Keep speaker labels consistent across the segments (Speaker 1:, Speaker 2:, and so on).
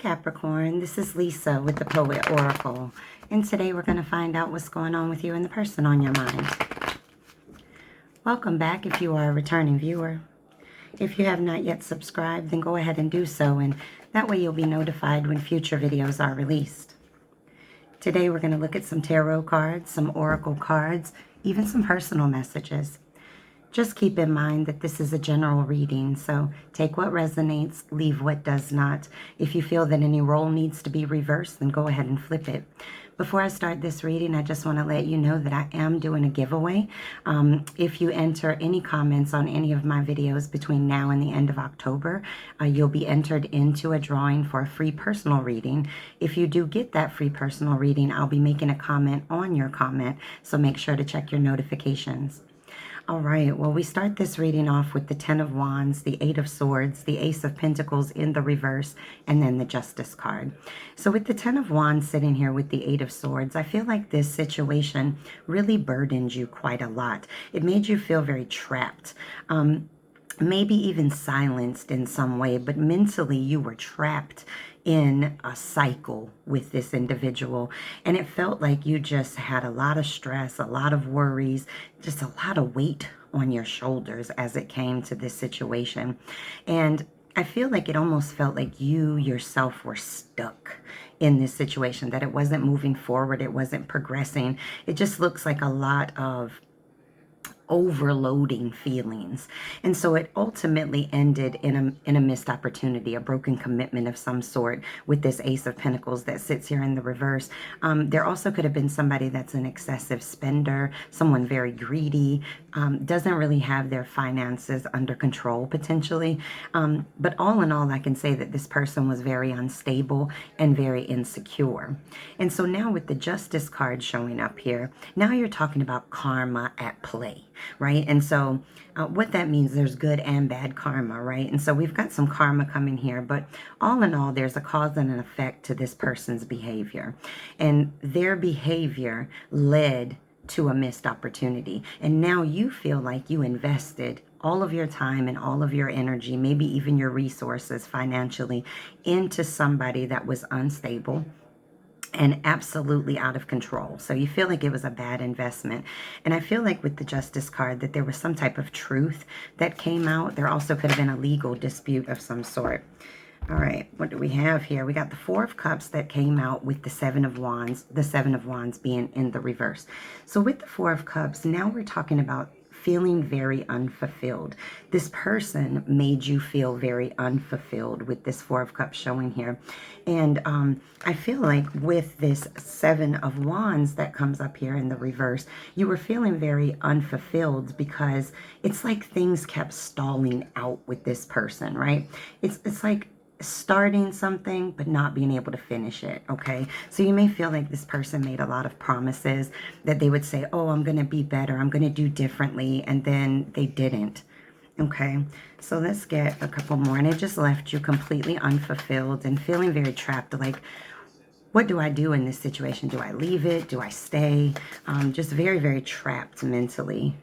Speaker 1: Capricorn, this is Lisa with the Poet Oracle, and today we're going to find out what's going on with you and the person on your mind. Welcome back if you are a returning viewer. If you have not yet subscribed, then go ahead and do so, and that way you'll be notified when future videos are released. Today we're going to look at some tarot cards, some oracle cards, even some personal messages. Just keep in mind that this is a general reading, so take what resonates, leave what does not. If you feel that any role needs to be reversed, then go ahead and flip it. Before I start this reading, I just want to let you know that I am doing a giveaway. If you enter any comments on any of my videos between now and the end of October, you'll be entered into a drawing for a free personal reading. If you do get that free personal reading, I'll be making a comment on your comment, so make sure to check your notifications. All right, well, we start this reading off with the Ten of Wands, the Eight of Swords, the Ace of Pentacles in the reverse, and then the Justice card. So with the Ten of Wands sitting here with the Eight of Swords, I feel like this situation really burdened you quite a lot. It made you feel very trapped. Maybe even silenced in some way, but mentally you were trapped in a cycle with this individual, and it felt like you just had a lot of stress, a lot of worries, just a lot of weight on your shoulders as it came to this situation. And I feel like it almost felt like you yourself were stuck in this situation, that it wasn't moving forward, it wasn't progressing. It just looks like a lot of overloading feelings. And so it ultimately ended in a missed opportunity, a broken commitment of some sort with this Ace of Pentacles that sits here in the reverse. There also could have been somebody that's an excessive spender, someone very greedy, doesn't really have their finances under control potentially. But all in all, I can say that this person was very unstable and very insecure. And so now with the Justice card showing up here, now you're talking about karma at play. Right? And so what that means, there's good and bad karma, right? And so we've got some karma coming here, but all in all, there's a cause and an effect to this person's behavior. And their behavior led to a missed opportunity. And now you feel like you invested all of your time and all of your energy, maybe even your resources financially, into somebody that was unstable and absolutely out of control. So you feel like it was a bad investment. And I feel like with the Justice card that there was some type of truth that came out. There also could have been a legal dispute of some sort. All right, what do we have here? We got the Four of Cups that came out with the Seven of Wands, the Seven of Wands being in the reverse. So with the Four of Cups, now we're talking about feeling very unfulfilled. This person made you feel very unfulfilled with this Four of Cups showing here. And I feel like with this Seven of Wands that comes up here in the reverse, you were feeling very unfulfilled because it's like things kept stalling out with this person, right? It's like starting something but not being able to finish it. Okay, so you may feel like this person made a lot of promises that they would say, oh, I'm gonna be better, I'm gonna do differently, and then they didn't. Okay, so let's get a couple more. And it just left you completely unfulfilled and feeling very trapped. Like, what do I do in this situation? Do I leave it? Do I stay? Just very, very trapped mentally.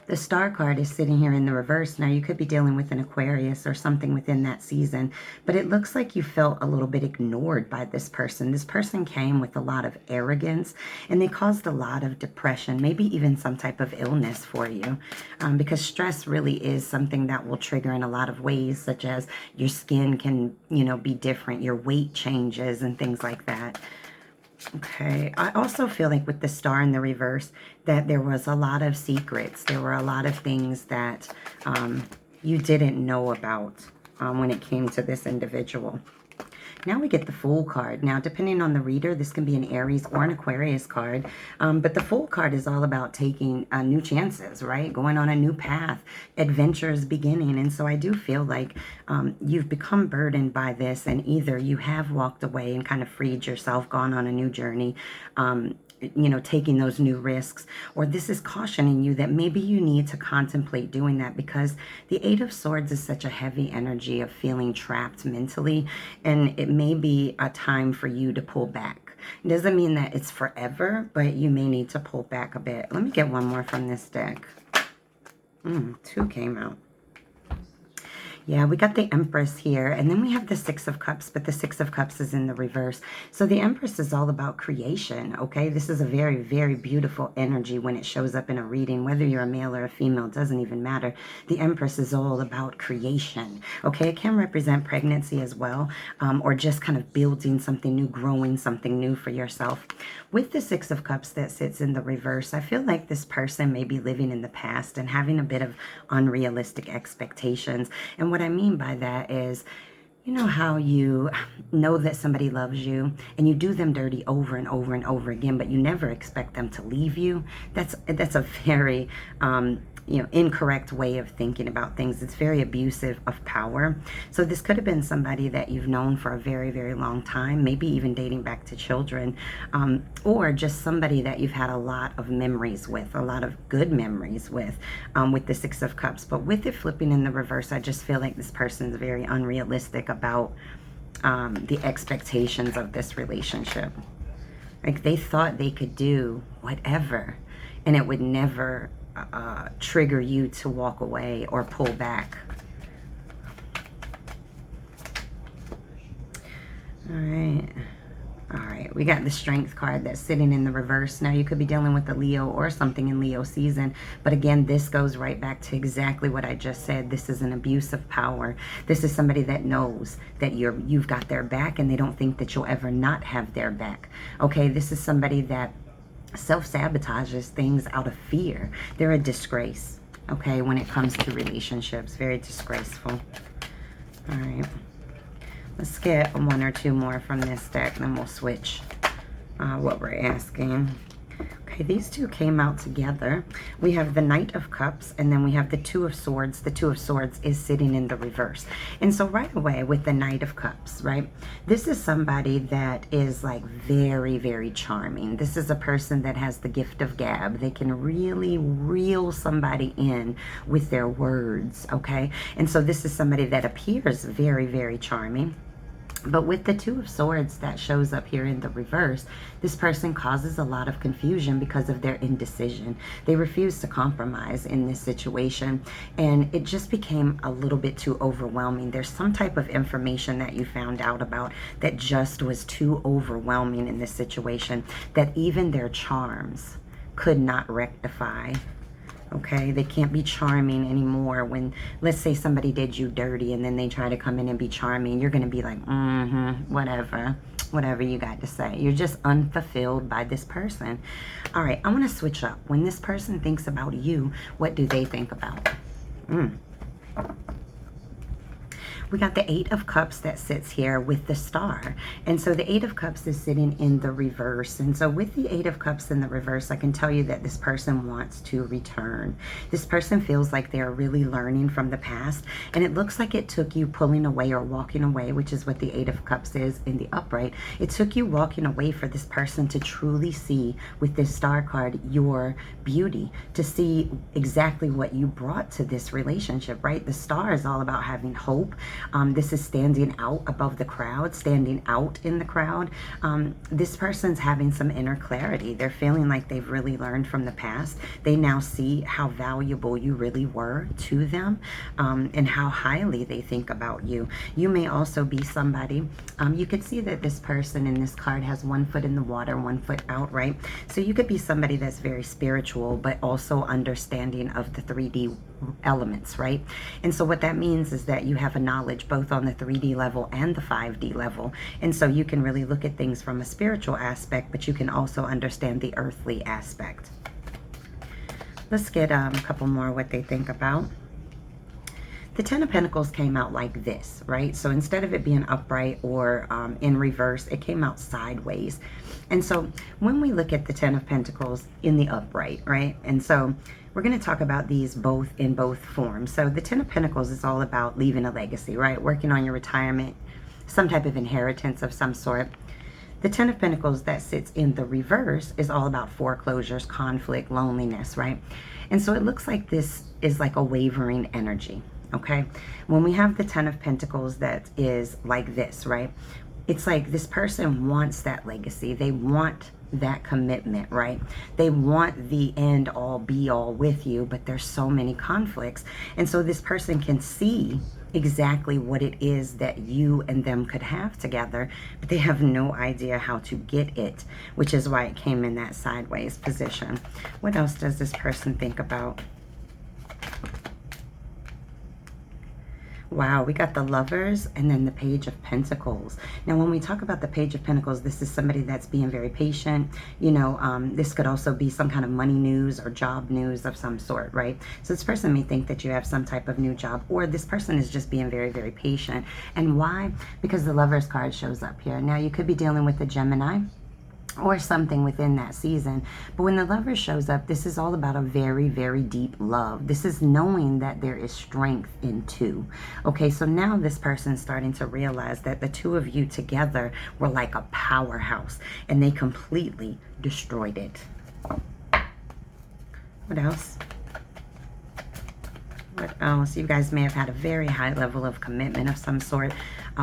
Speaker 1: The Star card is sitting here in the reverse. Now, you could be dealing with an Aquarius or something within that season, but it looks like you felt a little bit ignored by this person. This person came with a lot of arrogance, and they caused a lot of depression, maybe even some type of illness for you, because stress really is something that will trigger in a lot of ways, such as your skin can, be different, your weight changes and things like that. Okay, I also feel like with the Star in the reverse that there was a lot of secrets. There were a lot of things that you didn't know about when it came to this individual. Now we get the Fool card. Now, depending on the reader, this can be an Aries or an Aquarius card. But the Fool card is all about taking new chances, right? Going on a new path, adventures beginning. And so I do feel like you've become burdened by this, and either you have walked away and kind of freed yourself, gone on a new journey, taking those new risks, or this is cautioning you that maybe you need to contemplate doing that, because the Eight of Swords is such a heavy energy of feeling trapped mentally, and it may be a time for you to pull back. It doesn't mean that it's forever, but you may need to pull back a bit. Let me get one more from this deck. Two came out. Yeah, we got the Empress here, and then we have the Six of Cups, but the Six of Cups is in the reverse. So the Empress is all about creation, okay? This is a very, very beautiful energy when it shows up in a reading. Whether you're a male or a female, doesn't even matter. The Empress is all about creation, okay? It can represent pregnancy as well, or just kind of building something new, growing something new for yourself. With the Six of Cups that sits in the reverse, I feel like this person may be living in the past and having a bit of unrealistic expectations. And what I mean by that is, you know how you know that somebody loves you and you do them dirty over and over and over again, but you never expect them to leave you? That's a very incorrect way of thinking about things. It's very abusive of power. So this could have been somebody that you've known for a very, very long time, maybe even dating back to children, or just somebody that you've had a lot of memories with, a lot of good memories with the Six of Cups. But with it flipping in the reverse, I just feel like this person's very unrealistic about the expectations of this relationship. Like they thought they could do whatever and it would never trigger you to walk away or pull back. All right, we got the Strength card that's sitting in the reverse. Now you could be dealing with a Leo or something in Leo season, but again, this goes right back to exactly what I just said. This is an abuse of power. This is somebody that knows that you've got their back and they don't think that you'll ever not have their back. Okay, this is somebody that self-sabotages things out of fear. They're a disgrace, okay, when it comes to relationships. Very disgraceful. All right, let's get one or two more from this deck, then we'll switch what we're asking. Okay, these two came out together. We have the Knight of Cups, and then we have the Two of Swords. The Two of Swords is sitting in the reverse. And so right away with the Knight of Cups, right, this is somebody that is like very, very charming. This is a person that has the gift of gab. They can really reel somebody in with their words, okay? And so this is somebody that appears very, very charming. But with the Two of Swords that shows up here in the reverse, this person causes a lot of confusion because of their indecision. They refuse to compromise in this situation, and it just became a little bit too overwhelming. There's some type of information that you found out about that just was too overwhelming in this situation, that even their charms could not rectify. Okay, they can't be charming anymore. When, let's say somebody did you dirty and then they try to come in and be charming, you're going to be like, whatever you got to say. You're just unfulfilled by this person. All right, I want to switch up. When this person thinks about you, what do they think about? We got the Eight of Cups that sits here with the Star. And so the Eight of Cups is sitting in the reverse. And so with the Eight of Cups in the reverse, I can tell you that this person wants to return. This person feels like they're really learning from the past. And it looks like it took you pulling away or walking away, which is what the Eight of Cups is in the upright. It took you walking away for this person to truly see, with this Star card, your beauty, to see exactly what you brought to this relationship, right? The Star is all about having hope. This is standing out above the crowd, standing out in the crowd. This person's having some inner clarity. They're feeling like they've really learned from the past. They now see how valuable you really were to them, and how highly they think about you. You may also be somebody, you could see that this person in this card has 1 foot in the water, 1 foot out, right? So you could be somebody that's very spiritual, but also understanding of the 3D elements, right? And so what that means is that you have a knowledge both on the 3D level and the 5D level. And so you can really look at things from a spiritual aspect, but you can also understand the earthly aspect. Let's get a couple more what they think about. The Ten of Pentacles came out like this, right? So instead of it being upright or in reverse, it came out sideways. And so when we look at the Ten of Pentacles in the upright, right? And so we're going to talk about these both in both forms. So the Ten of Pentacles is all about leaving a legacy, right? Working on your retirement, some type of inheritance of some sort. The Ten of Pentacles that sits in the reverse is all about foreclosures, conflict, loneliness, right? And so it looks like this is like a wavering energy, okay? When we have the Ten of Pentacles that is like this, right? It's like this person wants that legacy. They want that commitment, right? They want the end all be all with you, but there's so many conflicts. And so this person can see exactly what it is that you and them could have together, but they have no idea how to get it, which is why it came in that sideways position. What else does this person think about? Wow, we got the Lovers and then the Page of Pentacles. Now, when we talk about the Page of Pentacles, this is somebody that's being very patient. You know, this could also be some kind of money news or job news of some sort, right? So this person may think that you have some type of new job, or this person is just being very, very patient. And why? Because the Lovers card shows up here. Now, you could be dealing with a Gemini or something within that season. But when the Lover shows up, this is all about a very, very deep love. This is knowing that there is strength in two. Okay, so now this person's starting to realize that the two of you together were like a powerhouse, and they completely destroyed it. What else? What else? You guys may have had a very high level of commitment of some sort,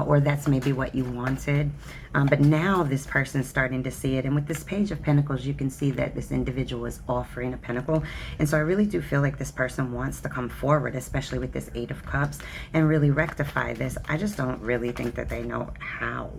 Speaker 1: or that's maybe what you wanted. But now this person's starting to see it. And with this Page of Pentacles, you can see that this individual is offering a pentacle. And so I really do feel like this person wants to come forward, especially with this Eight of Cups, and really rectify this. I just don't really think that they know how.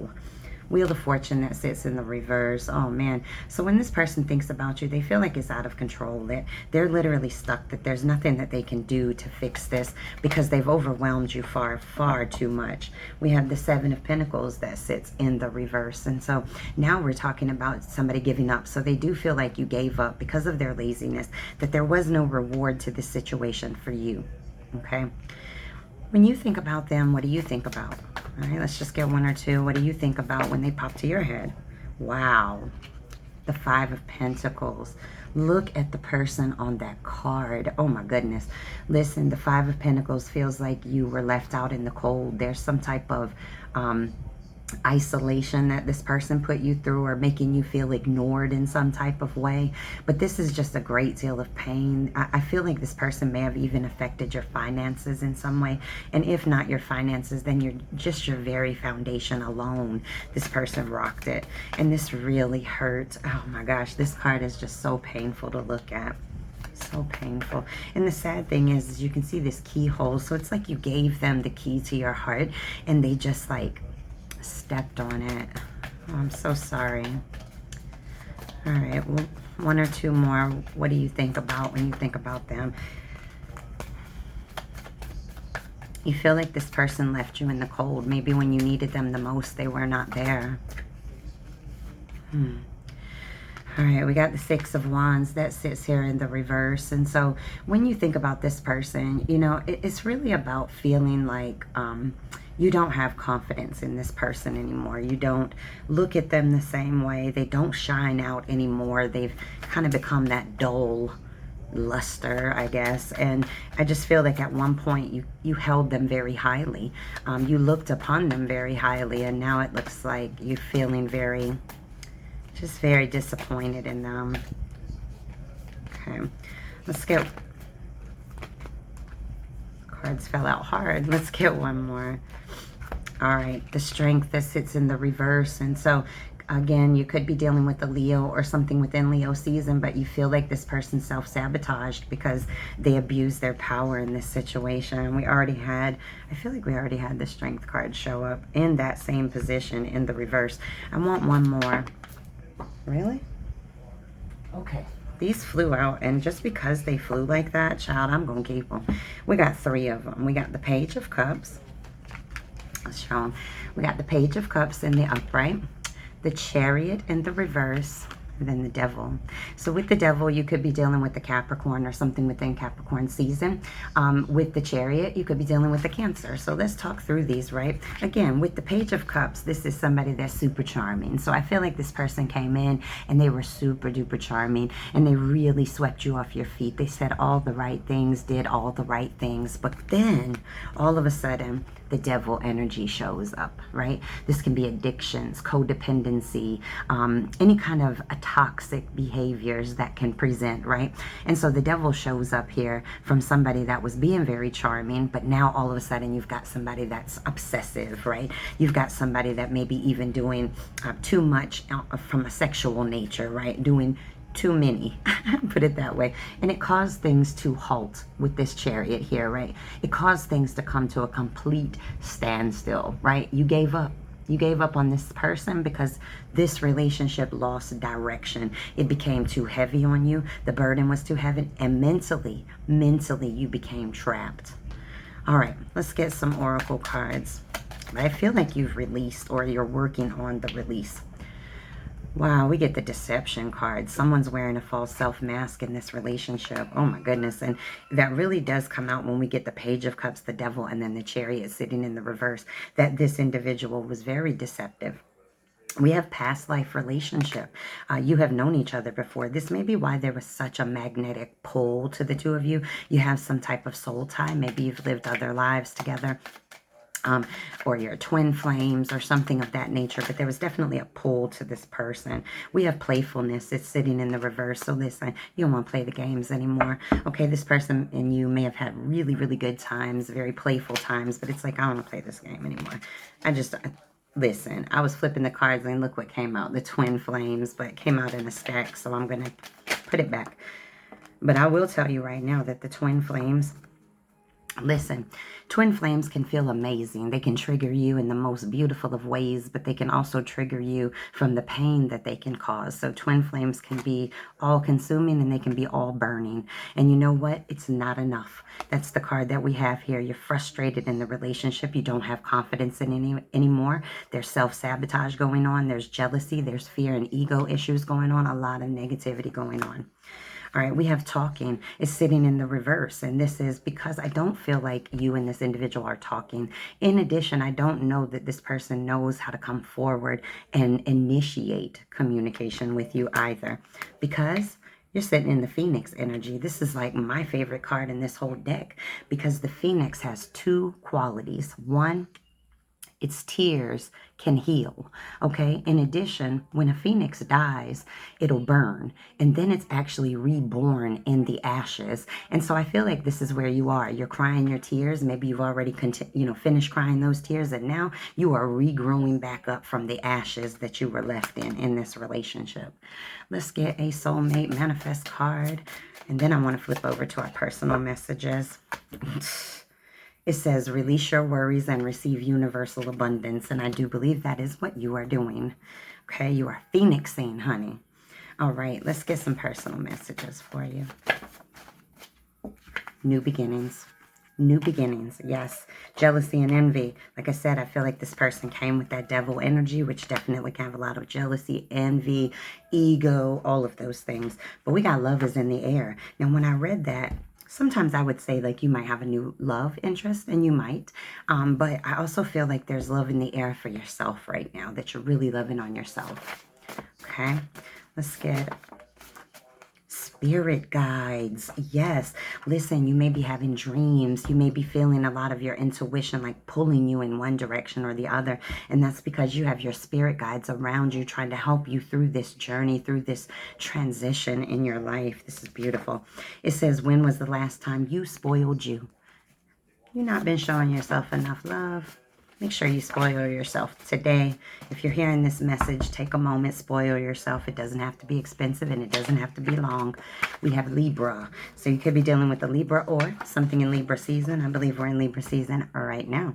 Speaker 1: Wheel of Fortune that sits in the reverse. Oh man. So when this person thinks about you, they feel like it's out of control. They're literally stuck, that there's nothing that they can do to fix this because they've overwhelmed you far, far too much. We have the Seven of Pentacles that sits in the reverse. And so now we're talking about somebody giving up. So they do feel like you gave up because of their laziness, that there was no reward to this situation for you. Okay. When you think about them, what do you think about? All right, let's just get one or two. What do you think about when they pop to your head? Wow. The Five of Pentacles. Look at the person on that card. Oh my goodness. Listen, the Five of Pentacles feels like you were left out in the cold. There's some type of isolation that this person put you through, or making you feel ignored in some type of way. But this is just a great deal of pain. I feel like this person may have even affected your finances in some way. And if not your finances, then your very foundation alone, this person rocked it. And this really hurt. Oh my gosh, this card is just so painful to look at. So painful. And the sad thing is you can see this keyhole. So it's like you gave them the key to your heart and they just like stepped on it. Oh, I'm so sorry. All right, well, one or two more. What do you think about when you think about them? You feel like this person left you in the cold. Maybe when you needed them the most, they were not there. All right, we got the Six of Wands that sits here in the reverse. And so when you think about this person, you know, it's really about feeling like you don't have confidence in this person anymore. You don't look at them the same way. They don't shine out anymore. They've kind of become that dull luster, I guess. And I just feel like at one point you held them very highly. You looked upon them very highly, and now it looks like you're feeling very disappointed in them. Okay, let's get... Cards fell out hard. Let's get one more. All right, the Strength that sits in the reverse. And so again, you could be dealing with a Leo or something within Leo season, but you feel like this person self-sabotaged because they abused their power in this situation. And I feel like we already had the Strength card show up in that same position in the reverse. I want one more. Really? Okay. These flew out, and just because they flew like that, child, I'm going to keep them. We got three of them. We got the Page of Cups. Let's show them. We got the Page of Cups in the upright, the Chariot in the reverse, and then the Devil. So with the Devil, you could be dealing with the Capricorn or something within Capricorn season. With the Chariot, you could be dealing with the Cancer. So let's talk through these, right? Again, with the Page of Cups, this is somebody that's super charming. So I feel like this person came in and they were super duper charming, and they really swept you off your feet. They said all the right things, did all the right things, but then all of a sudden the Devil energy shows up, right? This can be addictions, codependency, any kind of toxic behaviors that can present, right? And so the Devil shows up here from somebody that was being very charming, but now all of a sudden you've got somebody that's obsessive, right? You've got somebody that may be even doing too much from a sexual nature, right? Doing too many, put it that way. And it caused things to halt with this Chariot here, right? It caused things to come to a complete standstill, right? You gave up. You gave up on this person because this relationship lost direction. It became too heavy on you. The burden was too heavy. And mentally you became trapped. All right, let's get some oracle cards. I feel like you've released, or you're working on the release. Wow, we get the deception card. Someone's wearing a false self mask in this relationship. Oh my goodness. And that really does come out when we get the Page of Cups, the Devil, and then the Chariot sitting in the reverse, that this individual was very deceptive. We have past life relationship. You have known each other before. This may be why there was such a magnetic pull to the two of you. You have some type of soul tie. Maybe you've lived other lives together. Or you're twin flames or something of that nature, but there was definitely a pull to this person. We have playfulness. It's sitting in the reverse. So listen, you don't want to play the games anymore. Okay, this person and you may have had really, really good times, very playful times, but it's like, I don't want to play this game anymore. Listen, I was flipping the cards and look what came out, the twin flames, but it came out in a stack, so I'm going to put it back. But I will tell you right now that the twin flames, listen, twin flames can feel amazing. They can trigger you in the most beautiful of ways, but they can also trigger you from the pain that they can cause. So twin flames can be all-consuming and they can be all burning. And you know what? It's not enough. That's the card that we have here. You're frustrated in the relationship. You don't have confidence in anymore. There's self-sabotage going on. There's jealousy. There's fear and ego issues going on. A lot of negativity going on. All right, we have talking. It's sitting in the reverse, and this is because I don't feel like you and this individual are talking. In addition, I don't know that this person knows how to come forward and initiate communication with you either, because you're sitting in the Phoenix energy. This is like my favorite card in this whole deck, because the Phoenix has two qualities. One, its tears can heal, okay? In addition, when a phoenix dies, it'll burn, and then it's actually reborn in the ashes. And so I feel like this is where you are. You're crying your tears. Maybe you've already finished crying those tears, and now you are regrowing back up from the ashes that you were left in this relationship. Let's get a soulmate manifest card, and then I want to flip over to our personal messages. It says, release your worries and receive universal abundance. And I do believe that is what you are doing. Okay, you are phoenixing, honey. All right, let's get some personal messages for you. New beginnings. New beginnings, yes. Jealousy and envy. Like I said, I feel like this person came with that devil energy, which definitely can have a lot of jealousy, envy, ego, all of those things. But we got love is in the air. Now, when I read that, sometimes I would say like you might have a new love interest, and you might. But I also feel like there's love in the air for yourself right now, that you're really loving on yourself. Okay, let's get spirit guides. Yes, listen, you may be having dreams. You may be feeling a lot of your intuition like pulling you in one direction or the other. And that's because you have your spirit guides around you trying to help you through this journey, through this transition in your life. This is beautiful. It says, when was the last time you spoiled you? You've not been showing yourself enough love. Make sure you spoil yourself today. If you're hearing this message, take a moment, spoil yourself. It doesn't have to be expensive, and it doesn't have to be long. We have Libra. So you could be dealing with a Libra or something in Libra season. I believe we're in Libra season right now.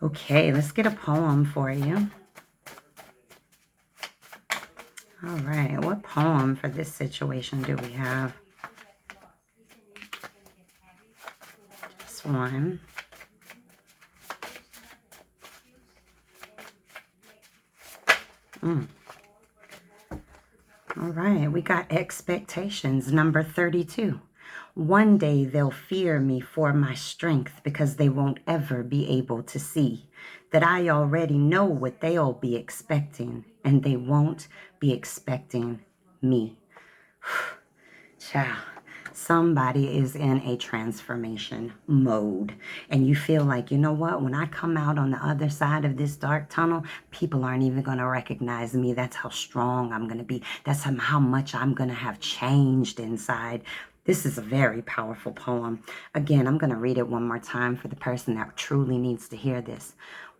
Speaker 1: Okay, let's get a poem for you. All right, what poem for this situation do we have? This one. All right, we got expectations, number 32. One day they'll fear me for my strength because they won't ever be able to see that I already know what they'll be expecting, and they won't be expecting me. Ciao. Somebody is in a transformation mode, and you feel like, you know what, when I come out on the other side of this dark tunnel, people aren't even going to recognize me. That's how strong I'm going to be. That's how much I'm going to have changed inside. This is a very powerful poem. Again, I'm going to read it one more time for the person that truly needs to hear this.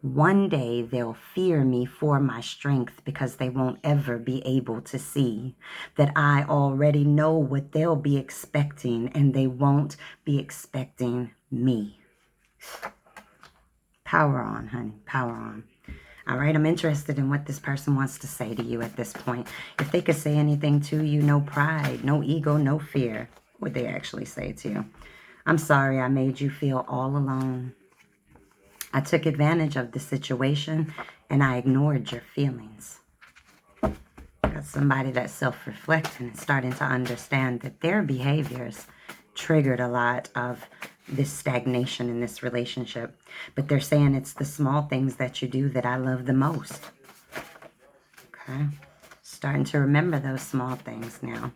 Speaker 1: One day they'll fear me for my strength because they won't ever be able to see that I already know what they'll be expecting, and they won't be expecting me. Power on, honey. Power on. All right, I'm interested in what this person wants to say to you at this point. If they could say anything to you, no pride, no ego, no fear, what would they actually say to you? I'm sorry I made you feel all alone. I took advantage of the situation and I ignored your feelings. Got somebody that's self-reflecting and starting to understand that their behaviors triggered a lot of this stagnation in this relationship. But they're saying it's the small things that you do that I love the most. Okay. Starting to remember those small things now.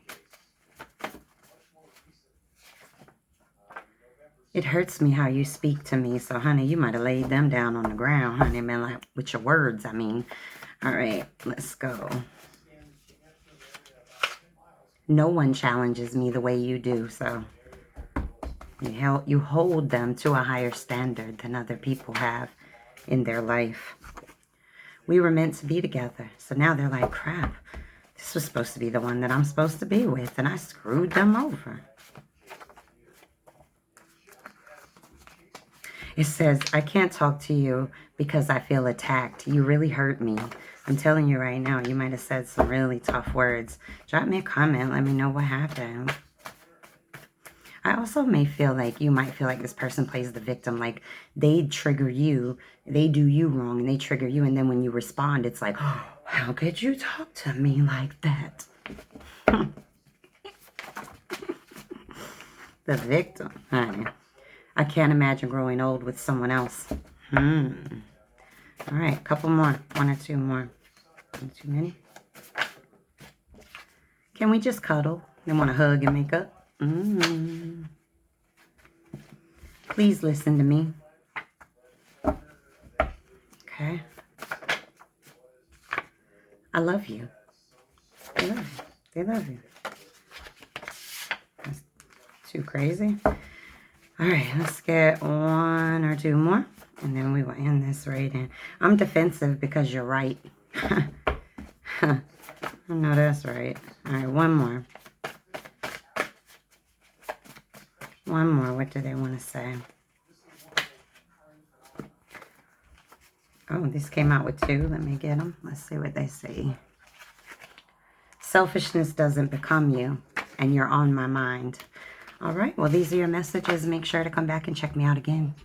Speaker 1: It hurts me how you speak to me. So, honey, you might have laid them down on the ground, honey, man, like with your words, I mean. All right, let's go. No one challenges me the way you do, so you hold them to a higher standard than other people have in their life. We were meant to be together, so now they're like, crap, this was supposed to be the one that I'm supposed to be with, and I screwed them over. It says, I can't talk to you because I feel attacked. You really hurt me. I'm telling you right now, you might have said some really tough words. Drop me a comment. Let me know what happened. I also may feel like you might feel like this person plays the victim. Like they trigger you. They do you wrong and they trigger you. And then when you respond, it's like, oh, how could you talk to me like that? The victim, honey. I can't imagine growing old with someone else. All right, a couple more. One or two more. Not too many. Can we just cuddle? They want to hug and make up? Please listen to me. Okay. I love you. They love you. They love you. That's too crazy. All right, let's get one or two more, and then we will end this reading. I'm defensive because you're right. I know that's right. All right, one more. One more. What do they want to say? Oh, this came out with two. Let me get them. Let's see what they say. Selfishness doesn't become you, and you're on my mind. All right, well, these are your messages. Make sure to come back and check me out again.